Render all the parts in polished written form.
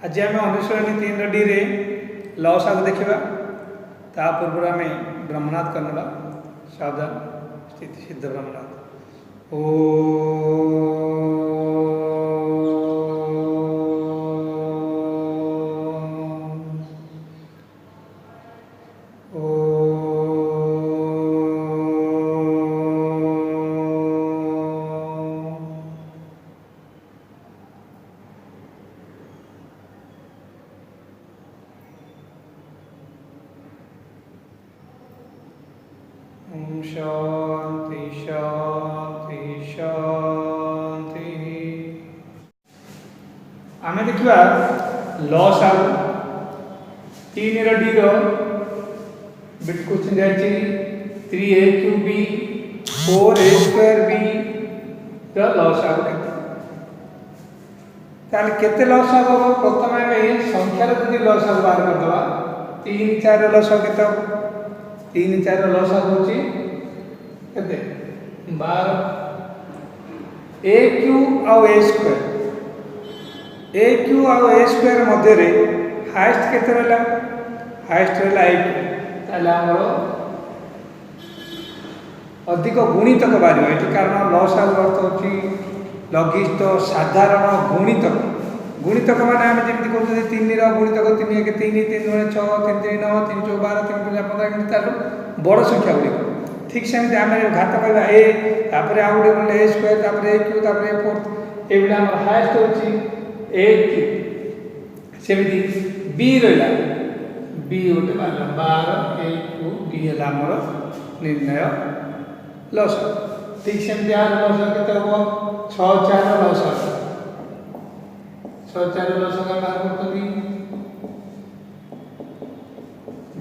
आज आम अनुसरणी 3 डी रे लसागु देखा ता पूर्व आम ब्रह्मनाथ करना सावधान स्थिति सिद्ध ब्रह्मनाथ ओ शांति शांति शांति। आम देखा लसागु 3 डी बिट क्वेश्चन जाए 3a cube b 4a square b लसागु केते लसागु हम प्रथम आम संख्यार जब लसागु बाहर करदे 3 4 लसागु केते 3 4 लसागु होची केते 12 a क्यूब आउ a स्क्वायर a क्यूब आउ a स्क्वायर मध्य रे हाईएस्ट केते रहला हाईएस्ट रहला 8 ताले हमर अधिक गुणितक बाहर ये कारण लसागु अर्थ होची लघिष्ठ साधारण गुणितक गुणितक माने आम जमी कहते 3 गुणितक 3 1 3 3 2 6 3 3 9 3 4 12 3 5 15 तार बड़ संख्या गुड़िक ठीक सेमती आम घात कहवा ए तापर आउ गोटे ए स्क्वायर तापर ए क्यू तापर ए फोर्थ ये आम हाएस्ट होची ए क्यू सेमती बी रहा बी गोटे 12 ए क्यू बी है आमर निर्णय लसागु ठीक सेमती आर लसागु केते हम 6 4 लसागु 6 4 लसागु बाहर करते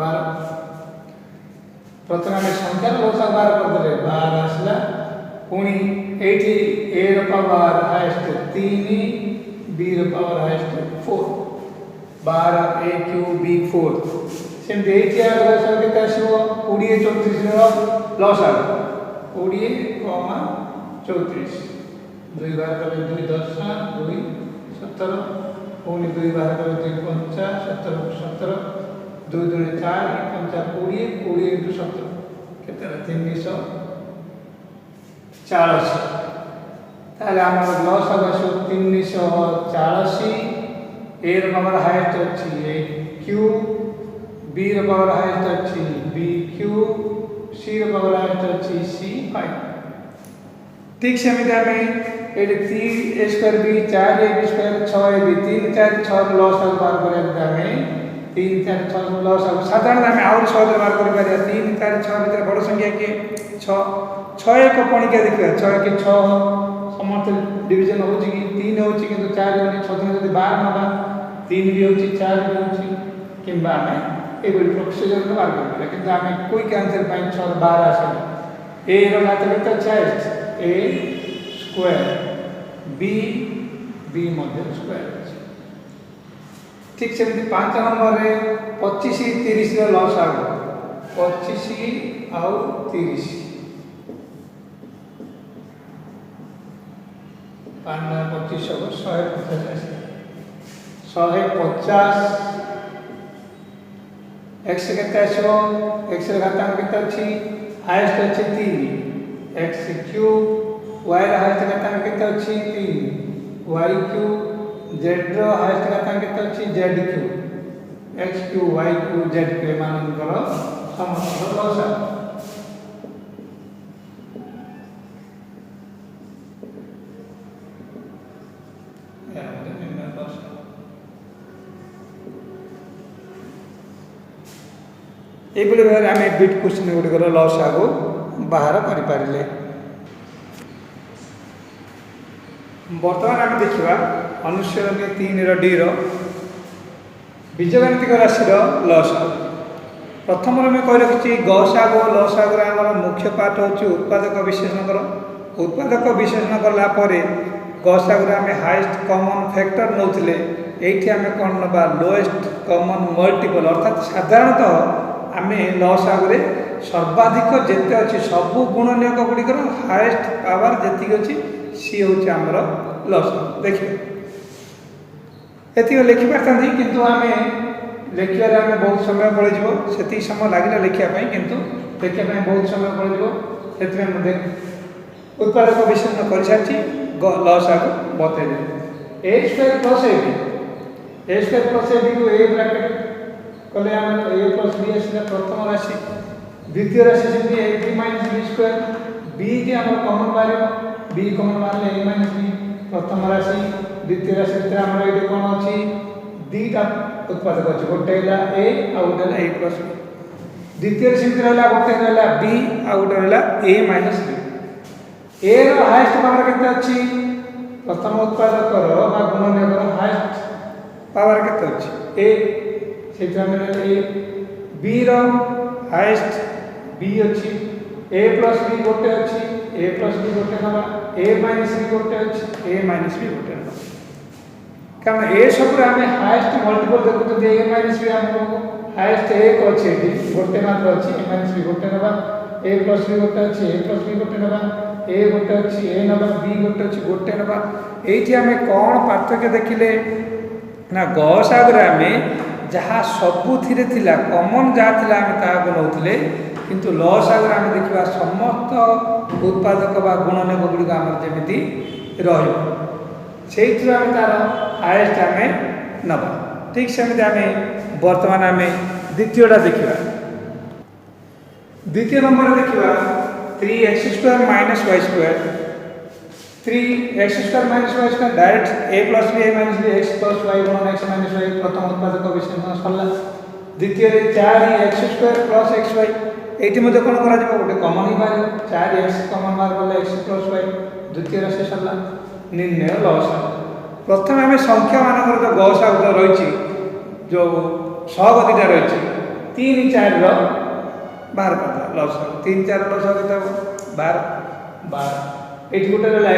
12 प्रथम आम संख्यार लसागु बाहर करदे 12 आसला पुणी एठी ए रो पावर हाईएस्ट 3 बी रो पावर हाईएस्ट 4 12 ए क्यूब बी 4 सेमती एठी आर लसागु केते आसीबो 20 34 रो लसागु 20, 34 2 बार कले 2 10 2 17 पुणी 2 बार कले 2 50 17 17 2 2 4 5 20 20 इंटू 17 केते 340 ताले हमर लसागु आसो 340 ए रो पावर हाईएस्ट अछि ए क्यू बी रो पावर हाईएस्ट अछि बी क्यू सी रो पावर हाईएस्ट अछि सी 5 ठीक सेमती आम ये 3 a square b 4 a b square 6 a b 3 4 6 लसागु बाहर करिया आम 3 4 6 लसागु साधारण आम आउट सहज बाहर कर पारिया 3 4 6 भीतर बड़ संख्या के 6 6 एक पणिका देखिए 6 के 6 समस्त डिवीजन होची कि 3 होची किंतु 4 होनी 6 दिन जदी 12 नबा 3 भी होची 4 भी होची किंबा आम एबल प्रोसीजर बाहर कर पारिया किंतु आम क्विक आंसर पाइन 6 12 आसे ए रो घात केते छै ए स्क्वायर बी बी मध्य स्क्वायर ठीक सेमती 5 नंबर रे 25 30 रो लसागु 25 आउ 30 पांडा 25 हो 150 150 x केते आसो x रे घातांक केते अछि हाईएस्ट अछि 3 x क्यूब y रो हाईएस्ट घातांक केते अछि 3 y क्यूब z रो हाईएस्ट घातांक केते अछि z cube x cube y cube z cube मानकर समस्त लसागु ये भाव आम बिट क्वेश्चन गुड़िकर लसागु बाहर करें। बर्तमान आम देखा अनुच्छेद 3 डी बीजगाणितिक राशि लसागु प्रथम आम कही रखी गसागु लसागु आम मुख्य पार्ट हूँ उत्पादक विश्लेषण उत्पादक विश्लेषण कलापर गसागु आम हाईएस्ट कॉमन फैक्टर नौले ये आम कौन ना लोएस्ट कॉमन मल्टीपल अर्थात साधारणतः आम लसागु सर्वाधिक जिते अच्छी सबू गुणनीयक गुड़िकर हाईएस्ट पावर जी अच्छी सी हूँ आमर लसागु देखिए एति लिखि पारथांती किंतु आमे लेखिया रे आमे बहुत समय पड़ीजो सेति समय लागिला लेखिया पई किंतु लेखिया पई बहुत समय पड़ीजो सेति में मते उत्पादक विश्लेषण कर साची लॉस आको बते दे a स्क्वायर प्लस ab को a ब्रैकेट कले हम a प्लस b आसी प्रथम राशि द्वितीय राशि सेति ab minus b square b के हम कॉमन बारे b कॉमन मारले a माइनस b प्रथम राशि द्वितीय राशि भितर हमर एठी कोन अछि दीटा उत्पादक अछि गोटे हला a आ गोटे हला a प्लस b द्वितीय राशि भितर हला गोटे हला b आ गोटे हला a माइनस b a रो हाईएस्ट पावर केते अछि प्रथम उत्पादक रो बा गुणन रो हाईएस्ट पावर केते अछि a सेटा में a b रो हाईएस्ट b अछि a प्लस b गोटे अछि a प्लस b गोटे नबा a माइनस b गोटे अछि a माइनस b गोटे नबा कारण a सब रे हमें हाईएस्ट मल्टीपल देखु तो a माइनस b हमको हाईएस्ट एक अछि एठी गोटे मात्र अछि a माइनस b गोटे नबा a प्लस b गोटे अछि a प्लस b गोटे नबा a गोटे अछि a नबा b गोटे अछि गोटे नबा एठी हमें कोन पार्थक्य देखिले ना गसागर हमें जहाँ सबुथिरे थिला कॉमन जहाँ थिला हमें ता बनौथिले किंतु लसागर हमें देखिबा समस्त उत्पादक बा गुणनक गुडी हमर जेमिति रहिबो सेहिथि हमें तार हाईएस्ट हमें नबा ठीक सेमिति हमें वर्तमान हमें द्वितीयटा देखिबा द्वितीय नंबर देखिबा 3x² - y² 3x² - y² direct a + b a - b x + y गुणन x - y प्रथम उत्पादक विश्लेषण सरला द्वितीय रे 4x² + xy एठी मध्ये कोन करा जिवो गोटे कॉमन ही बारे 4x कॉमन बार गले x + y द्वितीय राशि सरला निर्णय लॉस प्रथम हमें संख्या मानकर जो गसा उत रहिछि जो सहगतिटा रहिछि 3 4 रो 12 पता लॉस 3 4 रो सहगतिटा 12 एठी गोटे रहला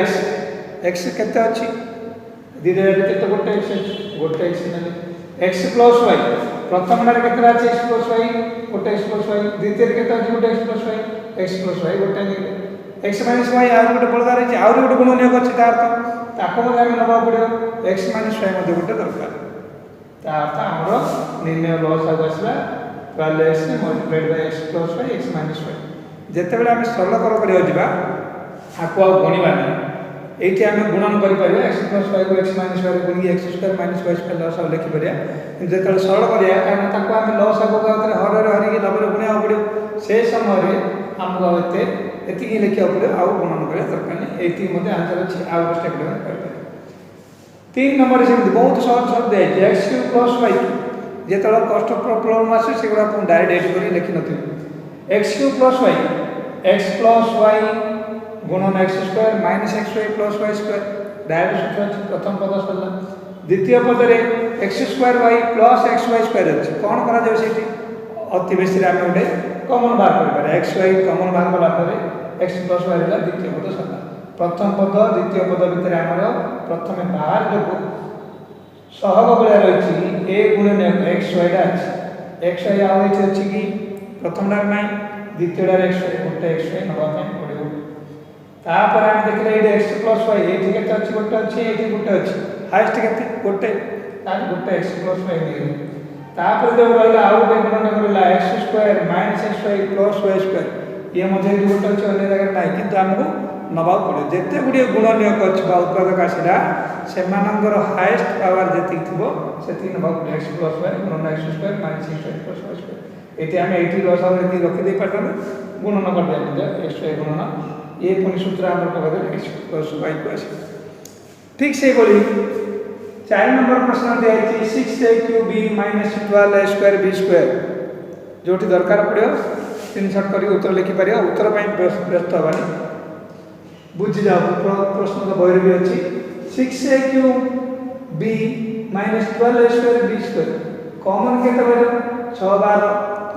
x केते अछि दिदे केते गोटे x नेले x + y प्रथम नारे केते अछि x + y गोटे x + y द्वितीय केते अछि गोटे x + y गोटे नेले x - y आरो गोटे बळदार अछि आरो गोटे गुण नियोग अछि तार ताको मध्ये हम नबा पड़ियो x - y मध्ये गोटे दरकार ता अर्थ हमरो निर्णय लॉस आगसला 12x multiplied by x + y x - y जेते बेले हम सरल करियो जिबा आको गणिबा नै एठी हम गुणन करि परियो x + y को x - y रे गुणी x² - y² लॉस आ लिखि परिया जेते सरल करिया कारण ताको हम लॉस आको गातरे हर हरि के लबरे गुणिया पड़ियो से समय रे हमको एति लिखिया पड़ियो आ गुणन करिया दरकार नै एति मध्ये आंसर अछि आ स्टेप लेवल कर 3 नंबर से बहुत सहज शब्द है x³ + y जेतला कॉस्ट ऑफ प्रॉब्लम आसे सेगुडा आपण डायरेक्ट एड करी लिखि नथि x³ + y x + y गुणन x² - xy + y² डायरेक्ट सूत्र प्रथम पद सरला द्वितीय पद रे x² y + xy² अछि कोन करा जाय सेठी अति बेसी रे हम ओडे कॉमन बार कर पारे xy कॉमन बार कला परे x + y ला द्वितीय पद सरला प्रथम पद द्वितीय पद भितर हमर प्रथमे बाहर जो सहग बळे रहिछि a गुणन xy रा अछि xy आ होइछ अछि कि प्रथम डार नै द्वितीय डार xy गोटे xy नबा में पड़ियो तापर हम देखले एडी x + y एठी केते अछि गोटे अछि एठी गोटे अछि हाईएस्ट केते गोटे तार गोटे x + y नै तापर जो रहला आ गोटे गुणन करला x² - xy + y² ये मध्ये गोटे अछि अन्य जगह नै किंतु हमको नबा पड़े जेते गुडी गुण नियोग अछि बा उत्पादक आसीला सेमानंगर हाईएस्ट पावर जेति थिबो सेति नबा पड़े x + y गुणन x² - xy + y² एति हम एठी लॉस आ एति रखि दे पाटन गुणन कर दे xy गुणन ये पुनी सूत्र हमर कहबे x + y को आसी ठीक से बोली 4 नंबर प्रश्न दे अछि 6a³ b - 12a² जोठी दरकार पड़ियो स्क्रीनशॉट करी उत्तर लिखि परियो उत्तर पई व्यस्त हबानी बुझि जाओ प्रश्न तो बहिर भी अछि 6a³ b - 12a² कॉमन केते बरो 6 बार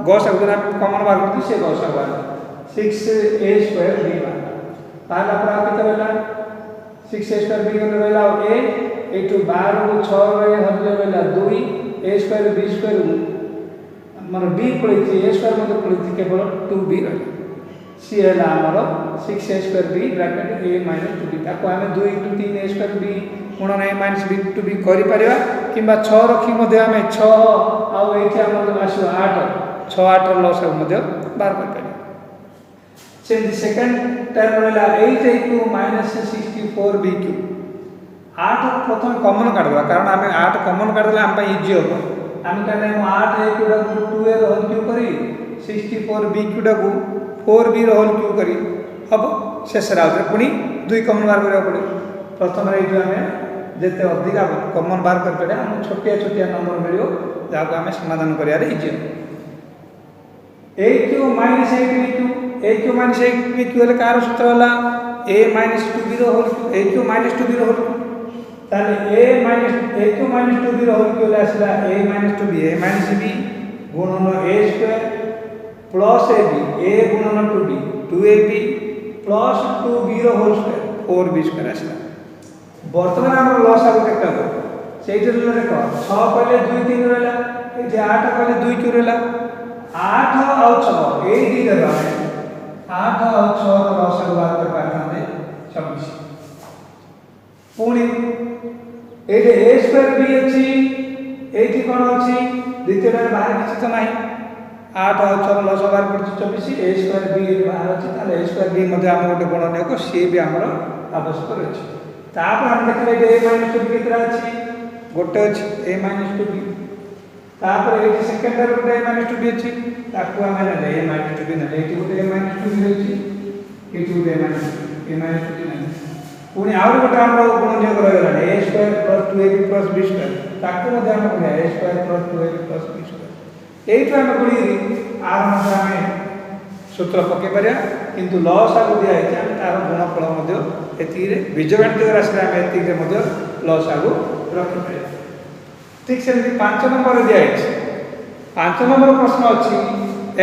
गस अगर कॉमन बार होती से गस बार 6a² b ताला पर केते रहला 6a² b केते रहला a एटू 12 को 6 रे हरले रहला 2 a² b² मन b पड़िछि a² मध्ये पड़िछि केवल 2b रहला सी हला हमर 6a² b bracket a - 2b ताको हम 2 * 3a² b गुणन a minus b two b करि परिबा किंबा 6 रखी मध्ये आमे 6 आ एठी हमर आसो 8 6 8 ର लसागु मध्ये बाहर कर परिबा सेम सेकंड टर्म रहला 8a³ माइनस 64b³ 8 प्रथम कॉमन काढ दवा कारण आमे 8 कॉमन काढ देला हम पई इजी हो आमे कहले 8a³ को 2a रो होल क्यू करी 64b³ को 4b रो होल क्यू करी अब शेष राउत पुनी 2 कॉमन बाहर करबा पड़े प्रथम रे जो आमे जेते अधिका कॉमन बाहर कर पड़े हम छोटिया छोटिया नंबर मिलियो जाको आमे समाधान करिया रे easy a³ minus 8b³ a³ minus 8b³ ले कार सूत्र होला a माइनस 2b रो whole cube a³ minus 2b रो होल क्यू ताले a minus a³ minus 2b रो होल क्यू ले आसला a minus 2b a minus b गुणन a square plus ab a गुणन 2b 2ab प्लस 2b रो whole square 4b square आसला वर्तमान हमर लॉस आगो केटा हो सेइटर देखो 6 कहले 2 3 रहला ए जे 8 कहले 2 क्यू रहला 8 और 6 ए दी रहला 8 और 6 रो लॉस आगो बात कर पाते 26 पुणी ए जे a स्क्वायर b अछि एठी कोन अछि द्वितीय रे बाहर किछ तो नाही 8 और 6 रो लॉस बाहर पड़छि 24 a स्क्वायर b बाहर अछि ताले a स्क्वायर b मध्ये हम गोटे गुणन को सी भी हमर आवश्यक अछि तापर हम देखले जे a माइनस 2b केतरा अछि गोटे अछि a माइनस 2b तापर एठी सेकंड रे गोटे a माइनस 2b अछि ताकू हम ने a माइनस 2b ने एठी गोटे a माइनस 2b अछि एठी गोटे a माइनस 2b नै पुनी आउर गोटे हमर गुण जे कर गेला a square plus 2ab plus b square ताकू मध्ये हम गुण a square plus 2ab plus b square एठी हम गुणी आर मध्ये हम सूत्र पके परिया किंतु लॉस आगु दिया है हम तार गुणफल मध्ये एती रे बीजगणित राशि हम एती रे मध्ये लॉस आगु रखि परिया ठीक से 5 नंबर दिया है 5 नंबर प्रश्न अछि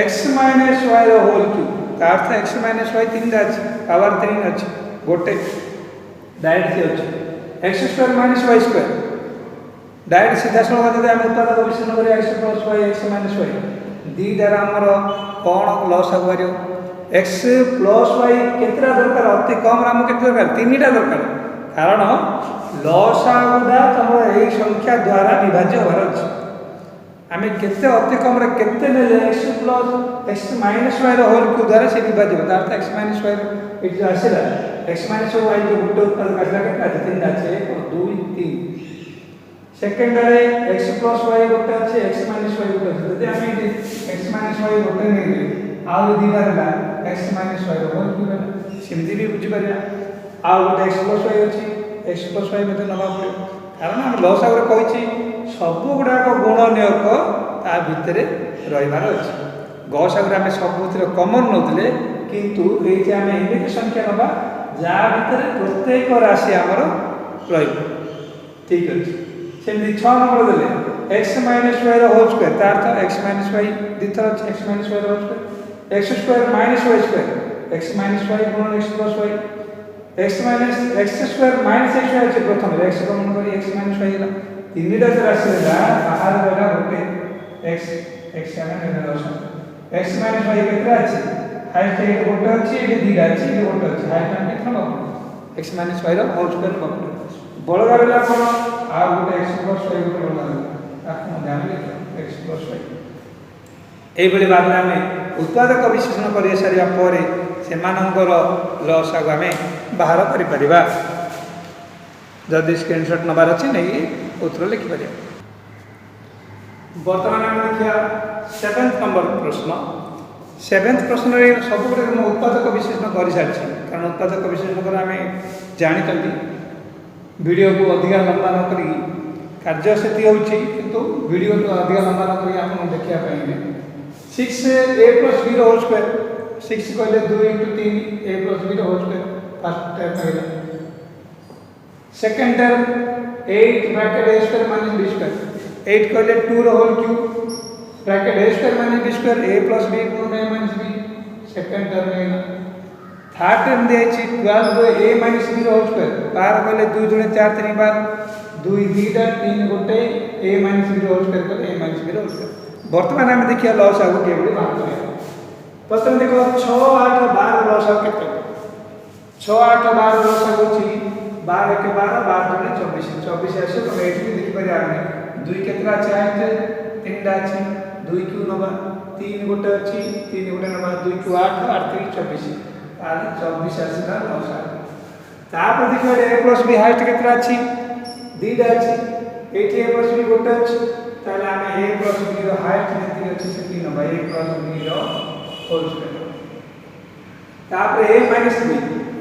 x - y रो होल क्यू का अर्थ x - y 3 दा अछि पावर 3 अछि गोटे डायरेक्ट से अछि x² - y² डायरेक्ट सीधा सळग जदि हम उत्पादक विश्लेषण करिया x + y x - y दी द्वारा हमर कोन लॉस आगु x प्लस y केतरा दरकार अति कम राम केतरा दरकार तीनटा दरकार कारण लॉस आगुदा तमर एई संख्या द्वारा विभाज्य होर अछि आमे केते अति कम रे केते नेले x plus x minus y रो होल क्यू द्वारा से विभाज्य होता अर्थ x माइनस y इट जो आसीला x माइनस y जो गुटे उत्पाद काटला केतना तीनटा छै 2 3 सेकंड रे x प्लस y गोटे अछि x माइनस y गोटे अछि जदि आमे x माइनस y गोटे नै आउ दिना रहला x माइनस y रो होल क्यू सिमती भी बुझि परिया आउ गोटे x प्लस y अछि x प्लस y मध्ये नबा पड़े कारण हम लॉस आगर कहिछि सब गुडा को गुणनीयक ता भितरे रहिबार अछि गॉस आगर हम सबुतिर कॉमन नथले किंतु एठी हम एमिति संख्या नबा जा भितरे प्रत्येक राशि हमर रहिबो ठीक अछि सेमि 6 नंबर देले x माइनस y रो होल स्क्वायर ता अर्थ x माइनस y दिथर x माइनस y रो whole square x square minus y square x minus y गुणन x plus y x minus x square minus x है प्रथम रे x कॉमन करी x माइनस y होला तीनटा राशि ला बाहर रहला गोटे x x सामने रहला लॉस x माइनस y केतरा अछि हाइट ए गोटे अछि ए दिगा अछि ए गोटे अछि हाइट हम केतना बाबू x माइनस y रो होल स्क्वायर बाबू बळगा रहला कोन आ गोटे x प्लस y गोटे बळगा ताकू ध्यान ले x प्लस y एई बळे भाबे हमें उत्पादक विश्लेषण करिया सारिया परे सेमानंकर लॉस आगु आमे बाहर करि परिबा जदि स्क्रीनशॉट नबार अछि नै उत्तर लिखि परिया वर्तमान हम देखिया 7th नंबर प्रश्न 7th प्रश्न रे सब गुटे हम उत्पादक विश्लेषण करि सारछि कारण उत्पादक विश्लेषण कर हमें जानि तंदी वीडियो को अधिक लंबा न करी कार्य सेति होछि किंतु वीडियो को अधिक लंबा न करी हम देखिया पाइबे 6a + b रो होल स्क्वायर 6 कहले 2 * 3 a + b रो होल स्क्वायर फर्स्ट टर्म कहले second term 8 bracket a square - b square 8 कहले 2 रो whole cube bracket a square - b square a + b गुणन a - b सेकंड टर्म है थर्ड टर्म दे अछि 12 a - b रो होल स्क्वायर बार कहले 2 * 4 3 बार 2 2टा 3 गोटे a - b रो होल स्क्वायर कहले a - b रो होल स्क्वायर वर्तमान हम देखिया लॉस आगु केबे बात करिया प्रथम देखो 6 8 12 लॉस आगु केते 6 8 12 लॉस आगु छी 12 के 12 12 दुणे 24 24 आसे तो एठी भी लिखि पारे आमे 2 केतरा अछि आइते 3 टा अछि 2 क्यू नबा 3 गोटे अछि 3 गोटे नबा 2 क्यू 8 8 3 24 ताले 24 आसीला लसा तापर देखियो a प्लस b हाइस्ट केतरा अछि 2 टा अछि एठी a प्लस b गोटे अछि ताले आमे a प्लस b रो हाइस्ट केते अछि से 3 नबा a प्लस b रो होल स्क्वायर तापर a माइनस b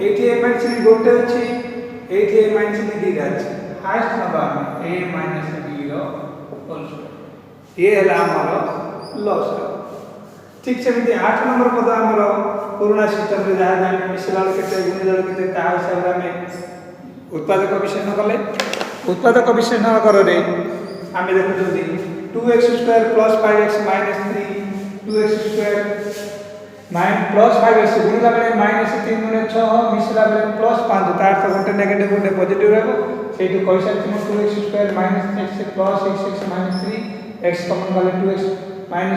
एठी a माइनस b गोटे अछि एठी a माइनस b 2 टा अछि हाइस्ट नबा a माइनस b रो होल स्क्वायर ये हला हमर लॉस ठीक से भी 8 नंबर पद हमर पुराना सिस्टम रे जहा जाने मिश्रण केते गुणिजन केते ता हिसाब रे हमें उत्पादक विश्लेषण कले उत्पादक विश्लेषण कर रे हमें देखु जल्दी 2x² + 5x - 3 2x² plus 5x गुणिला बेले -3 गुणे 6 मिसला बेले +5 तार तो गोटे नेगेटिव गोटे पॉजिटिव रहबो सेठी कइसा छिमो 2x² - x + x - 3 x common गले 2x - 1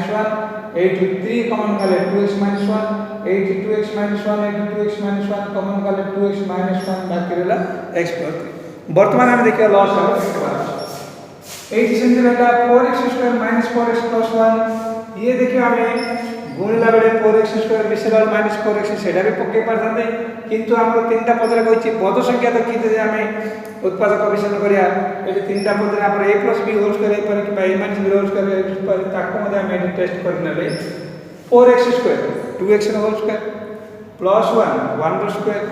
8 3 कॉमन गले 2x - 1 8 2x - 1 8 2x - 1 कॉमन गले 2x - 1 बाकी रहला x + 3 वर्तमान हम देखियो लॉस है 8 सेंटर रहला 4x² - 4x + 1 ये देखियो हमें गुणिला बेले 4x² मिसला -4x सेडा भी पक्के परथांते किंतु हमर तीनटा पदरे कहिछि पद संख्या तो किते जे हमें उत्पादक विश्लेषण करिया एटी तीनटा पदरे हमर a + b होल स्क्वायर पर कि a - b होल स्क्वायर ताको मध्ये हम टेस्ट करनेले 4x² 2x रो होल स्क्वायर +1 1 रो स्क्वायर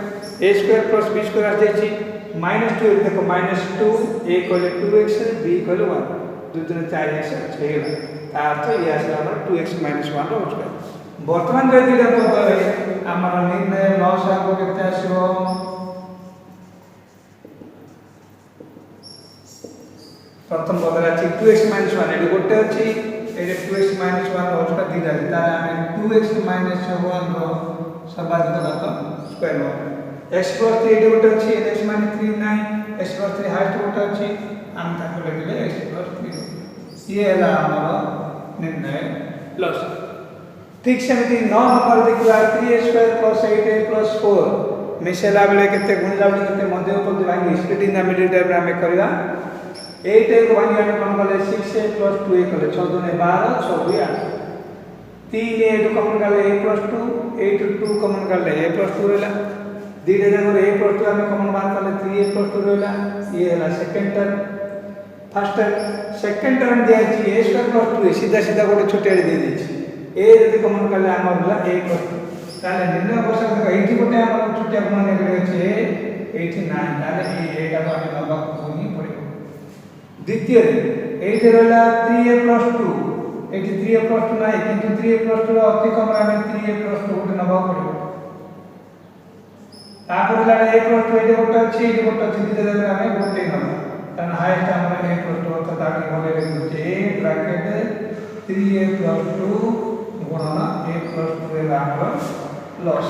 a² + b² आ जायछि -2 देखो -2 a कहले 2x b कहले 1 2 3 4x हेला तार तो ये आसला हमर 2x - 1 रो स्क्वायर वर्तमान जे दिले पदरे हमर निर्णय लॉस आको केते आसीबो प्रथम पदरे अछि 2x - 1 एडी गोटे अछि एडी 2x - 1 रो स्क्वायर दिला तार हमें 2x - 1 रो सर्वाधिक घात स्क्वायर लो x + 3 एडी गोटे अछि x - 3 9 x + 3 हाइस्ट गोटे अछि हम ताको लगिले x + 3 ये हला हमर निर्णय लॉस ठीक सेमती 9 नंबर देखिबा 3a² + 8a + 4 मिसेला बेले केते गुणिला बेले केते मध्य पद भांगी स्प्लिटिंग द मिडिल टाइप रे हमें करबा 8a को भांगी हम कोन गले 6a + 2a कले 6 2 12 6 2 8 3a को कॉमन गले a + 2 8 2 कॉमन गले a + 2 रहला दीटा जगह a + 2 हमें कॉमन बात करले 3a + 2 रहला ये हला second term first second term दिया छी a² + 2 सीधा सीधा गोटे छोटेड़ी दे देछि a यदि कॉमन करले हमर होला a + ताले निर्णय वर्ष देखो एठी गोटे हमर छोटिया गुण नेगेटिव अछि a एठी 9 ताले ए टा को हम नबा कोनी पड़े द्वितीय एठी रहला 3a + 2 एठी 3a + 2 नाही किंतु 3a + 2 रो अति कम हमें 3a + 2 गोटे नबा पड़े तापर ला a + 2 एठी गोटे अछि एठी गोटे अछि दिते देबे हमें गोटे नबा तन हाइस्ट हमर a + 2 अर्थात आगे होले लिखुचे a ब्रैकेट 3a + 2 गुणन a + 2 रे हमर लॉस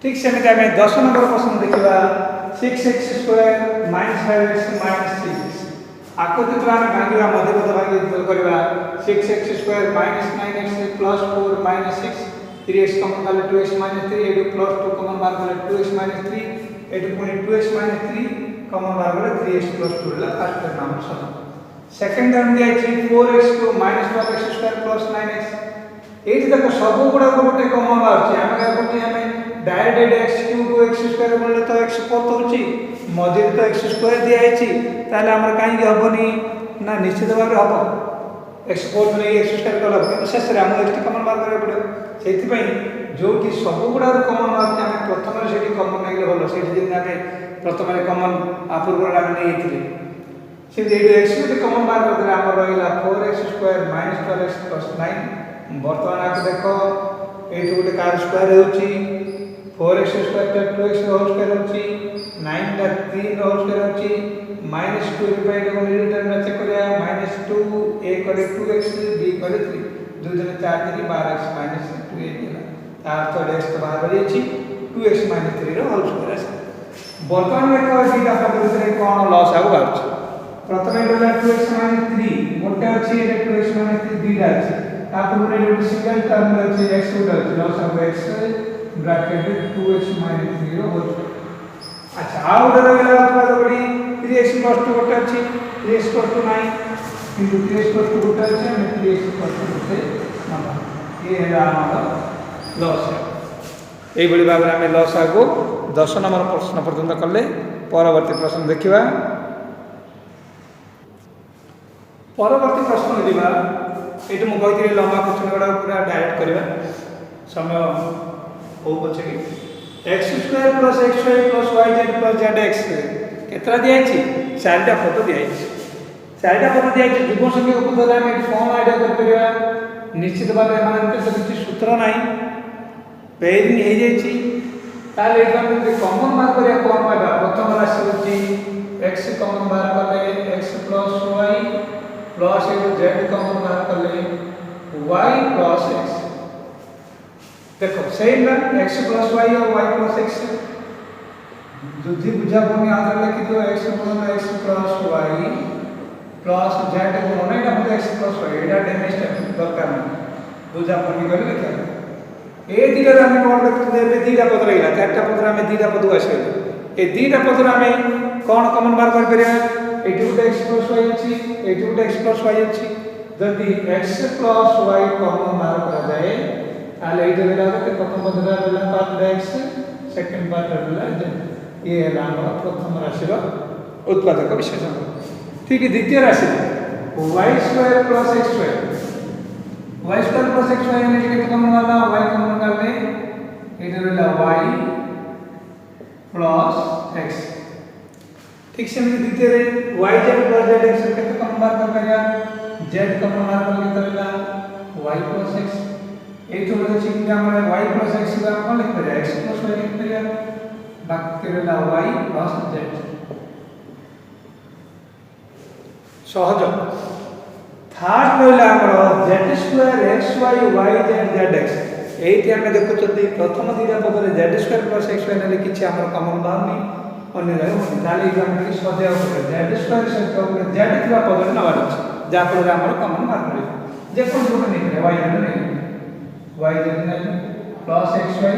ठीक से हमें 10 नंबर प्रश्न देखिबा 6x² - 5x - 6 आको चित्र हम भागिबा मध्य पद भागी करबा 6x² - 9x + 4 - 6 3x कॉमन गले 2x - 3 एडु +2 कॉमन बार गले 2x - 3 एडु पुनी 2x - 3 कॉमन बार गले 3x + 2 ला फर्स्ट टर्म हम सम सेकंड टर्म दिया छी 4x को -12x² + 9x एठी देखो सब गुडा गोटे कॉमन बार छी हम का करती हमें डायरेक्ट x³ को x² बोले तो x4 तो होची मजे तो x² दिया छी ताले हमर काई हबनी ना निश्चित भाबरे हबो x4 ने x² कला किंतु शेष रे हम x कॉमन बार करे पड़ो सेति पई जोटी सब गुडा कॉमन बार हम प्रथम रे सेठी कॉमन नाइले भलो सेठी दिन हमें प्रथम रे कॉमन अपूर्व रे हम नेइथिले से जे x को कॉमन बार करले हमर रहिला 4x² - 12x + 9 वर्तमान आप देखो एठी गोटे कार स्क्वायर होची 4x² + 2x होल स्क्वायर होची 9 टा 3 होल स्क्वायर होची -2 पे को मिडिल टर्म में चेक करिया -2 a करे 2x b करे 3 2 3 4 3 12x - 2 a दिला तार तो x तो बाहर बजे छी 2x - 3 रो होल स्क्वायर আছে वर्तमान देखो एटा पद भितर कोन लॉस आउ बाछ प्रथमे बोला 2x - 3 गोटे अछि 2x - 3 दिला अछि तापर 2 रे एक सिंगल टर्म अछि x गुड अछि loss of x bracket 2x - 0 होत। अच्छा आउ डर गेला उत्पाद बडी 3x + 2 गोटे अछि 3x + 2 9 किंतु 3x + 2 गोटे अछि हम 3x + 2 गोटे नबा ये है हमर लॉस एई बडी भाबरे हम लॉस आगो 10 नंबर प्रश्न पर्यंत करले परवर्ती प्रश्न देखिबा। परवर्ती प्रश्न दिबा एटु म कहिथिले लंबा क्वेश्चन गुडा पूरा डायरेक्ट करबा समय हो पछे कि x² + xy + yz + zx केतरा दिया छि चारटा पद दिया छि चारटा पद दिया छि जीव संख्या उपदर हम कोन आइडिया कर परिबा निश्चित भाबे मान के किछि सूत्र नाही पेयरिंग हे जाय छि ताले एकदम कॉमन मार्क करिया कोन पाबा प्रथम राशि होछि x कॉमन मार्क करले x + y plus z common mark करले y + x देखो सेम ना x + y और y + x जुदी बुझा कोनी आंसर लिखि दो x + y प्लस z गुणन एटा मते x + y एटा डेमोस्ट्रेट दरकार नहीं बुझा कोनी कर लिखा ए दिला हम कोन देखते ए दीटा पद रहिला चारटा पद में दीटा पद आसे ए दीटा पद में कोन कॉमन मार्क कर परिया एटी गुटे x + y अछि एटी गुटे x + y अछि जदि x + y कॉमन मार्क करा जाए ताले एटा बेला के प्रथम पद बेला पार्ट x सेकंड पार्ट बेला ये है हमर प्रथम राशि रो उत्पादक विशेषण। ठीक है द्वितीय राशि y² + x² y² + xy यानी कि कॉमन वाला y कॉमन कर ले इधर वाला y + x ठीक से हम द्वितीय रे yz + zx केते कॉमन मार्क कर परिया z कॉमन मार्क कर केते वाला y + x ए तो बोले छी कि हमर y + x का कोन लिख परिया x + y लिख परिया बाकी वाला y + z सहज थर्ड कहला हमर z² xy yz zx एठी हम देखु छथि प्रथम दिना पदरे z² + xy ने किछि हमर कॉमन बाहनी अन्य रहे ताली हम कि सजाय पड़े z² सहित ऊपर z थिबा पदरे नबार अछि जा पर हमर कॉमन मार्क मिले जे कोन गुण नै करे y ने yz ने + xy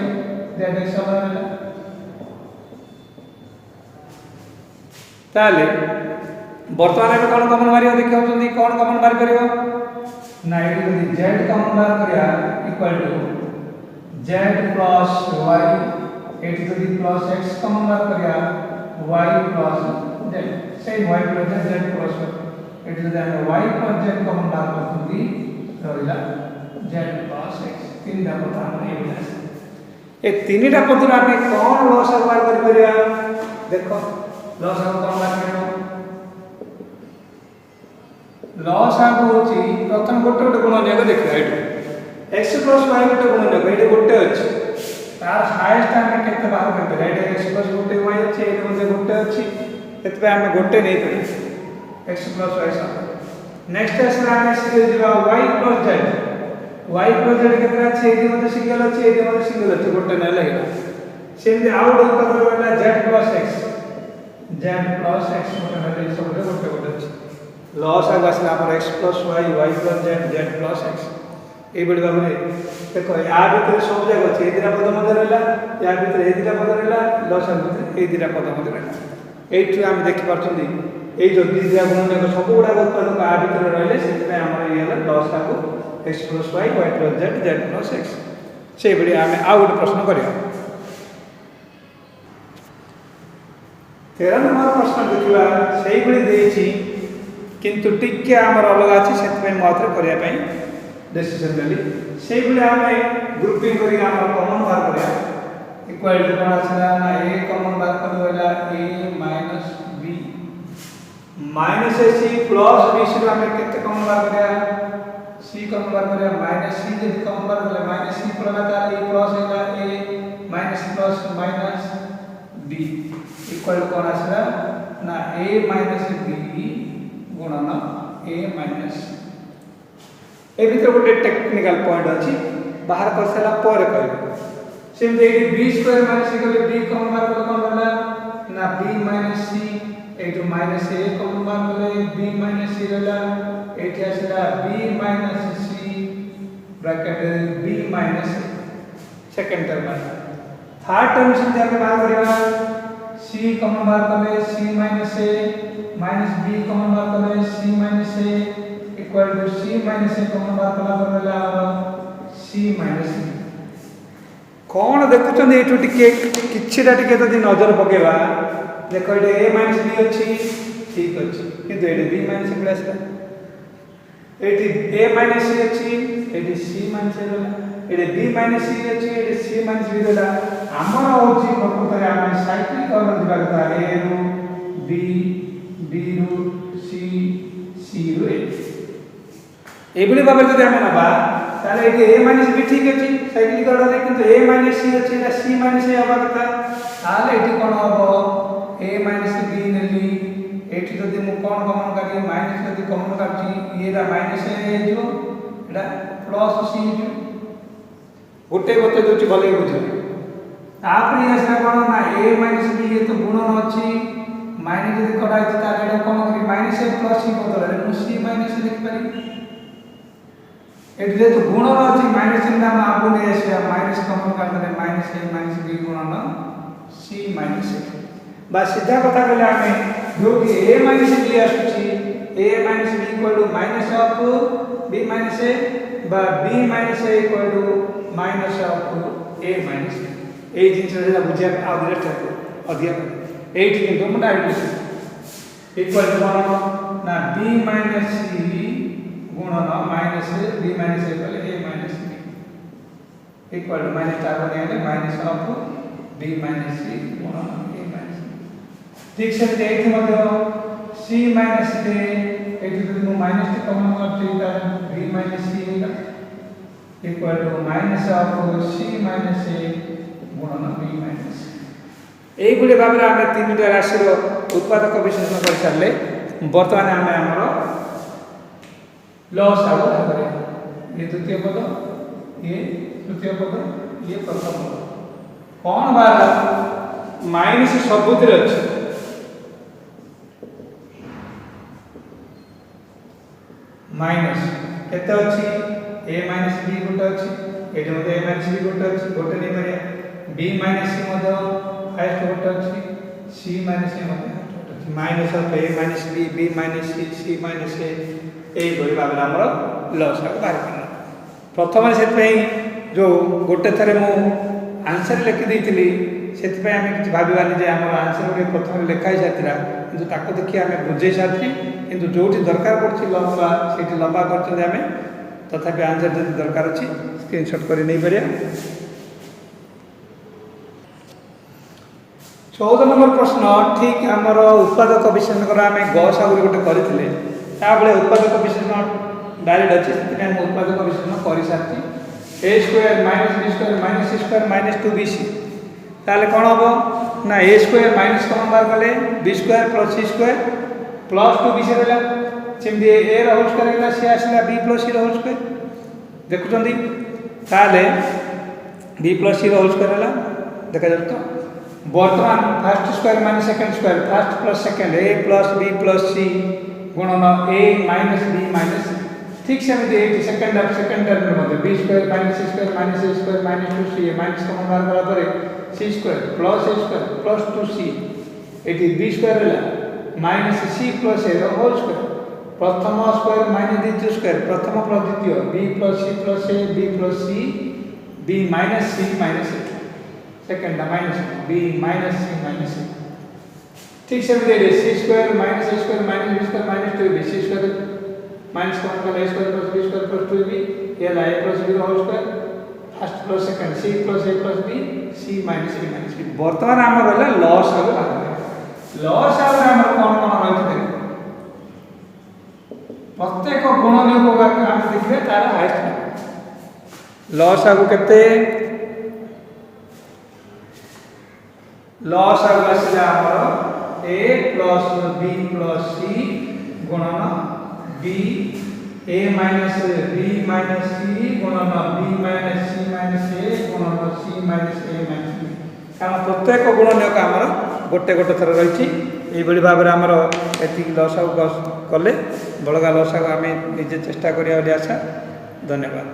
zx समान ताले वर्तमान में कौन कॉमन मारियो देखियो जंदी कौन कॉमन मार करियो ना एटी जदी z कॉमन मार करिया इक्वल टू z + y एटी जदी + x कॉमन मार करिया y + z same y + z z + एटी जदी हम y + z कॉमन मार करथि रहिला z + x तीन दा पद हम एबिला ए तीनटा पद हम कौन लॉस मार कर परिया देखो लॉस हम कौन मार करियो लॉस आगो होची प्रथम गोटे गोटे गुणन देखियो एठी x + y गोटे गुणन एठी गोटे अछि तार हाईएस्ट हम केते बाहर करते एठी x + गोटे y अछि एठी मध्ये गोटे अछि एतबे हम गोटे नै करी x + y सब नेक्स्ट असला हम सिंगल दिबा y + z केते अछि एठी मध्ये सिंगल अछि एठी मध्ये सिंगल अछि गोटे नै लागला सेम आउट उत्तर वाला z + x गोटे नै सब गोटे गोटे अछि लॉस आग आसला हमर x + y y + z z + x ए बडी भाबरे देखो या भीतर सब जगह छै ए दिना पद मध्ये रहला या भीतर ए दिना पद रहला लॉस आग भीतर ए दिना पद मध्ये रहला एठी हम देखि पारछुंदी ए जो दिना गुण ने सब गुडा उत्पादक आ भीतर रहले सेते हमर ये हला लॉस आगो x + y y + z z + x से बडी हम आ गोटे प्रश्न करिया 13 नंबर प्रश्न देखिबा सेही बडी देछि किंतु टिके हमर अलग अछि सेते मात्र करिया पई डिसीजन लेली सेही बडी हमें ग्रुपिंग करी हमर कॉमन मार्क करिया इक्वल टू कोन आछला ना a कॉमन मार्क करवेला a - b -ac + bc रो हमें केते कॉमन मार्क करिया c कॉमन मार्क करिया -c जे कॉमन मार्क करले -c प्रमाता a + हैला a -+ b इक्वल टू कोन आछला ना a - b गुणन a - ए भीतर गोटे टेक्निकल पॉइंट अछि बाहर कर सला पर कहबे सेम दे b² - c कले b कॉमन मार्क कले कोन होला ना b - c एटू -a common mark कले b - c रहला एठी आसला b - c bracket b minus second term third term से आगे बाहर करिया सी कॉमन बाहर कले c minus a minus b common बाहर कले c minus a equal to c minus a common बाहर कला करला सी माइनस बी कौन देखुछन एठु टिके किछिटा टिके जदि नजर पकेबा देखो एटे a माइनस b अछि ठीक अछि किंतु एटे b minus a plus eighty a minus c अछि एटी c माइनस a रहला एटे b माइनस c अछि एटे c माइनस b रहला हमर होछि प्रकृତରେ ଆମେ साइक्लिक ऑर्डर दिबा कथा a ରୁ b b ରୁ c c ରୁ a एबुली भाबे जदि हम नबा ताले एटी a माइनस b ठीक अछि साइक्लिक ऑर्डर रे किंतु a माइनस c अछि एटा c माइनस a हबा कथा ताले एटी कोन हबो a माइनस b नेली एठी जदि मु कोन कमन करी माइनस जदि कमन करछि एरा माइनस a हे जो एटा प्लस c जो गोटे गोटे दोछि भले बुझो तापरे आसा कोन ना a माइनस b ये तो गुणन अछि माइनस जदि करा अछि ताले एटा कोन करी माइनस a प्लस c बदले मु c माइनस लिख पारी एटे तो गुणन अछि माइनस चिन्ह हम आगु नै आसे माइनस कमन करले माइनस a माइनस b गुणन c माइनस a बा सीधा कथा कहले हमें जो कि a माइनस b आसुची a minus b equal to minus of b minus a बा b minus a equal to minus of a minus b ए जिंस रे बुझिया आ दिले अधिया एठी किंतु मुंडा इक्वल टू कोन ना b माइनस c गुणन minus b minus a equal a minus b equal to minus type ने minus of b minus c गुणन a माइनस ठीक से एठी मध्य c माइनस a एठी जदि मु माइनस टी कॉमन करछि त b माइनस c होगा equal to minus of c minus a गुणन b माइनस एई गुले भाबरे आमे तीनटा राशि रो उत्पादक विश्लेषण कर सारले वर्तमान आमे हमरो लॉस आउ करे ये द्वितीय पद ये तृतीय पद ये प्रथम पद कोन बाला माइनस सबुतिर अछि माइनस केते अछि a माइनस b गोटे अछि एटे मते a माइनस b गोटे अछि गोटे नै मारिया b माइनस c मते हाईएस्ट गोटे अछि c माइनस a मते गोटे अछि minus of a minus b b minus c c minus a एई बड़ी भाबरा हमर लॉस आ बाहर करना प्रथम से पई जो गोटे थरे मु आंसर लिखि दैतिली सेति पई हमें किछ भाबिबानी जे हमर आंसर रे प्रथम लिखाई जातिरा किंतु ताको देखि हमें बुझे साथी किंतु जोठी दरकार पड़छि लंबा सेठी लंबा करछन हमें तथापि आंसर जदि दरकार अछि स्क्रीनशॉट करि नै परिया 14 नंबर प्रश्न ठीक हमर उत्पादक विश्लेषण करा हमें गस आगु गोटे करथिले ता बळे उत्पादक विश्लेषण डायरेक्ट अछि सेति हम उत्पादक विश्लेषण करि साथी a square minus b square minus c square minus 2bc ताले कोन हबो ना a स्क्वायर माइनस कॉमन बार गले b square plus c square plus 2bc रहला सेमदी a रो होल स्क्वायर रहला c आसला b प्लस c रो होल स्क्वायर देखुचंदी ताले b प्लस c रो whole square रहला देखा जात तो वर्तमान first square minus second square first plus second a plus b plus c गुणन a minus b minus c ठीक से में देखि सेकंड टर्म में b square minus c square minus a square minus 2c minus common बार करा परे c square plus a square plus 2c एटी b स्क्वायर रहला माइनस c प्लस a रो होल स्क्वायर प्रथम स्क्वायर माइनस द्वितीय स्क्वायर प्रथम प्लस द्वितीय b plus c plus a b plus c b minus c minus a second minus b minus c minus a ठीक से में दे c square minus a square minus b square minus 2b c square minus common कर a square plus b square plus 2b ये ला a plus b whole square first plus second c plus a plus b c minus a minus b वर्तमान हमर रहला loss आउ loss आउ हमर कोन कोन रहै छै प्रत्येक गुणनीय को हम देखबे तार हाईएस्ट लॉस आउ केते लॉस आउ आसीला हमर a plus b plus c गुणन b a minus b minus c गुणन b minus c minus a गुणन c minus a minus b कारण प्रत्येक गुणनीय का हमर गोटे गोटे थर रही एई बड़ी भाबरे हमर एति लॉस आउ कले बळगा लॉस आउ आमे निजे चेष्टा करिया आशा धन्यवाद।